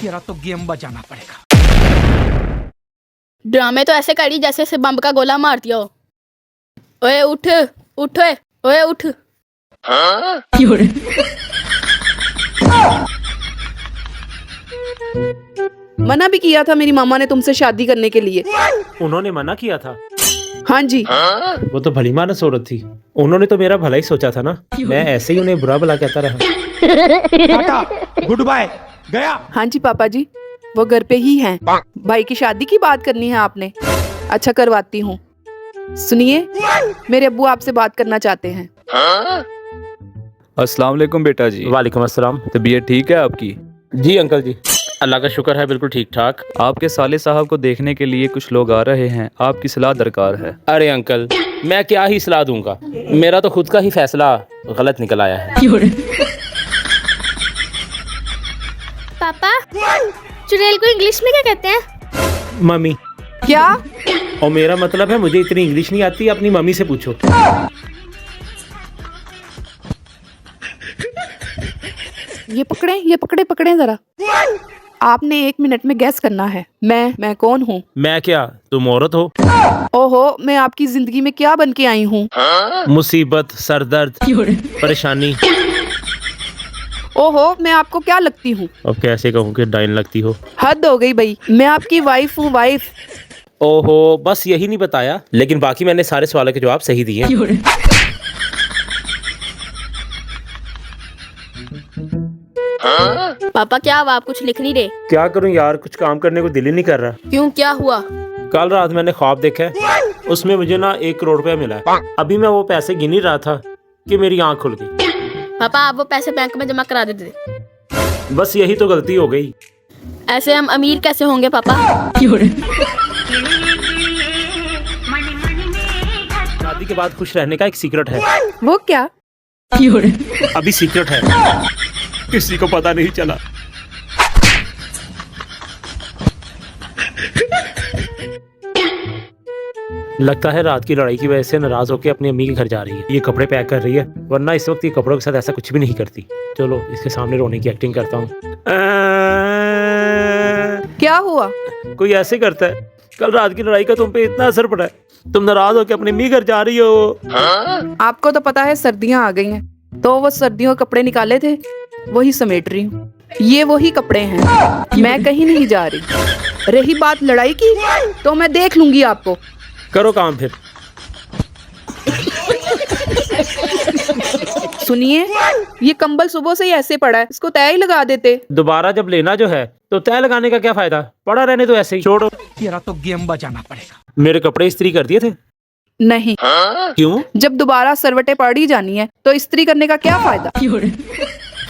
तेरा तो गेम बजाना पड़ेगा। ड्रामे तो ऐसे करी जैसे से बम का गोला मार दिया हो। ओए उठ उठ ओए उठ। मना भी किया था मेरी मामा ने तुमसे शादी करने के लिए। उन्होंने मना किया था? हाँ जी। वो तो भली मानस औरत थी, उन्होंने तो मेरा भला ही सोचा था ना। मैं ऐसे ही उन्हें बुरा भला कहता रहा। टाटा गुड बाय गया। हाँ जी पापा जी, वो घर पे ही हैं। भाई की शादी की बात करनी है आपने? अच्छा करवाती हूँ। सुनिए, मेरे अब्बू आपसे बात करना चाहते हैं। अस्सलाम वालेकुम बेटा जी। वालेकुम अस्सलाम। तबीयत ठीक है आपकी? जी अंकल जी, अल्लाह का शुक्र है, बिल्कुल ठीक ठाक। आपके साले साहब को देखने के लिए कुछ लोग आ रहे हैं, आपकी सलाह दरकार है। अरे अंकल, मैं क्या ही सलाह दूंगा, मेरा तो खुद का ही फैसला गलत निकल आया है। पापा, चुड़ैल को इंग्लिश में क्या कहते हैं? मम्मी। क्या? और मेरा मतलब है मुझे इतनी इंग्लिश नहीं आती, अपनी मम्मी से पूछो। ये पकड़े जरा। आपने 1 मिनट में गैस करना है। मैं कौन हूँ? मैं क्या, तुम औरत हो? ओहो, मैं आपकी जिंदगी में क्या बन के आई हूँ? मुसीबत, सरदर्द, परेशानी। ओहो, मैं आपको क्या लगती हूँ? अब कैसे कहूँ कि डाइन लगती हो। हद हो गई भाई, मैं आपकी वाइफ हूँ, वाइफ। ओहो, बस यही नहीं बताया, लेकिन बाकी मैंने सारे सवालों के जवाब सही दिए। पापा क्या हुआ, आप कुछ लिख नहीं रहे? क्या करूं यार, कुछ काम करने को दिल ही नहीं कर रहा। क्यों, क्या हुआ? कल रात मैंने ख्वाब देखा है, उसमें मुझे ना 1 करोड़ रुपया मिला है। अभी मैं वो पैसे गिन ही रहा था कि मेरी आंख खुल गई। पापा आप वो पैसे बैंक में जमा करा देते। बस यही तो गलती हो गई। ऐसे हम अमीर कैसे होंगे पापा? शादी के बाद खुश रहने का एक सीक्रेट है। वो क्या? अभी सीक्रेट है, किसी को पता नहीं चला। लगता है रात की लड़ाई की वजह से नाराज होकर अपनी अम्मी के घर जा रही है। ये कपड़े पैक कर रही है, वरना इस वक्त ये कपड़ों के साथ ऐसा कुछ भी नहीं करती। चलो इसके सामने रोने की एक्टिंग करता हूँ। क्या हुआ? कोई ऐसे करता है? कल रात की लड़ाई का तुम पे इतना असर पड़ा है, तुम नाराज होकर अपनी अम्मी घर जा रही हो। आपको तो पता है सर्दियाँ आ गई हैं, तो वो सर्दियों के कपड़े निकाले थे, वही समेट रही हूँ। ये वही कपड़े हैं, मैं कहीं नहीं जा रही। रही बात लड़ाई की, तो मैं देख लूंगी आपको। करो काम फिर। सुनिए, ये कंबल सुबह से ही ऐसे पड़ा है, इसको तय ही लगा देते। दोबारा जब लेना जो है तो तय लगाने का क्या फायदा, पड़ा रहने तो ऐसे ही छोड़ो। तेरा तो गेम बजाना पड़ेगा। मेरे कपड़े इस्त्री कर दिए थे? नहीं। क्यों? जब दोबारा सरवटे पड़ी जानी है तो इस्त्री करने का क्या फायदा?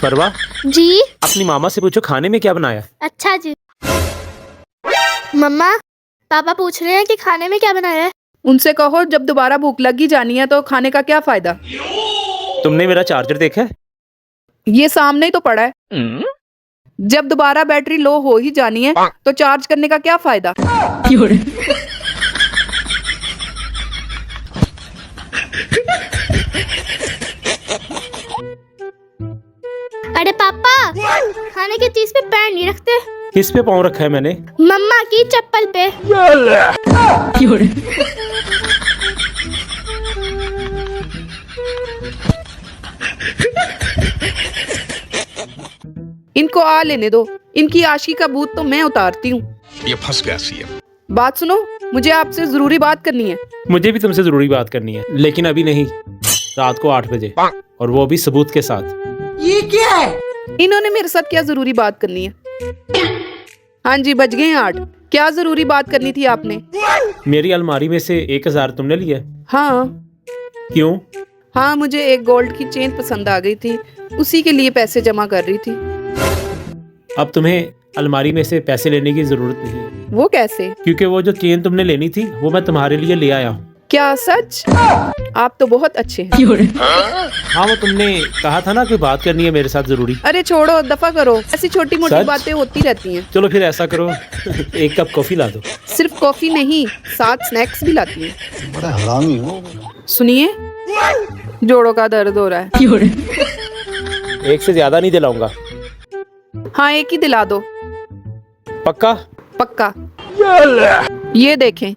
परवा जी। अपनी मामा से पूछो खाने में क्या बनाया। अच्छा जी। मम्मा, पापा पूछ रहे हैं कि खाने में क्या बनाया है। उनसे कहो जब दोबारा भूख लगी जानी है तो खाने का क्या फायदा? तुमने मेरा चार्जर देखा है? ये सामने ही तो पड़ा है। जब दोबारा बैटरी लो हो ही जानी है तो चार्ज करने का क्या फायदा? अरे पापा, खाने की चीज पे पैर नहीं रखते। किस पे पाँव रखा है मैंने? मम्मा की चप्पल पे। इनको आ लेने दो, इनकी आशी का भूत तो मैं उतारती हूँ। ये फंस गया सीएम। बात सुनो, मुझे आपसे जरूरी बात करनी है। मुझे भी तुमसे जरूरी बात करनी है, लेकिन अभी नहीं, रात को 8 बजे, और वो भी सबूत के साथ। ये क्या है? इन्होंने मेरे साथ क्या जरूरी बात करनी है? हाँ जी, बज गए 8। क्या जरूरी बात करनी थी आपने? मेरी अलमारी में से 1000 तुमने लिया? हाँ। क्यों? हाँ, मुझे एक गोल्ड की चेन पसंद आ गई थी, उसी के लिए पैसे जमा कर रही थी। अब तुम्हें अलमारी में से पैसे लेने की जरूरत नहीं है। वो कैसे? क्योंकि वो जो चेन तुमने लेनी थी वो मैं तुम्हारे लिए ले आया हूँ। क्या सच? आप तो बहुत अच्छे हैं। हाँ, वो तुमने कहा था ना कि बात करनी है मेरे साथ जरूरी। अरे छोड़ो, दफा करो, ऐसी छोटी मोटी सच? बातें होती रहती हैं। चलो फिर ऐसा करो, 1 कप कॉफी ला दो। सिर्फ कॉफी नहीं, साथ स्नैक्स भी लाती हैं। बड़ा हरामी हो। सुनिए, जोड़ों का दर्द हो रहा है। 1 से ज्यादा नहीं दिलाऊंगा। हाँ, 1 ही दिला दो। पक्का? पक्का। ये देखें,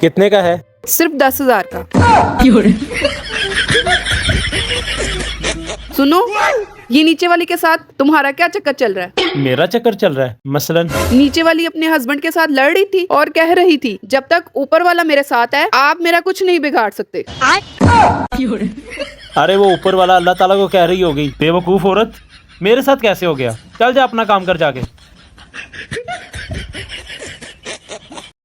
कितने का है? सिर्फ 10,000 का। सुनो, ये नीचे वाली के साथ तुम्हारा क्या चक्कर चल रहा है? मेरा चक्कर चल रहा है मसलन। नीचे वाली अपने हस्बैंड के साथ लड़ रही थी और कह रही थी, जब तक ऊपर वाला मेरे साथ है आप मेरा कुछ नहीं बिगाड़ सकते। अरे वो ऊपर वाला अल्लाह ताला को कह रही होगी। बेवकूफ औरत, मेरे साथ कैसे हो गया? चल जा अपना काम कर जाके।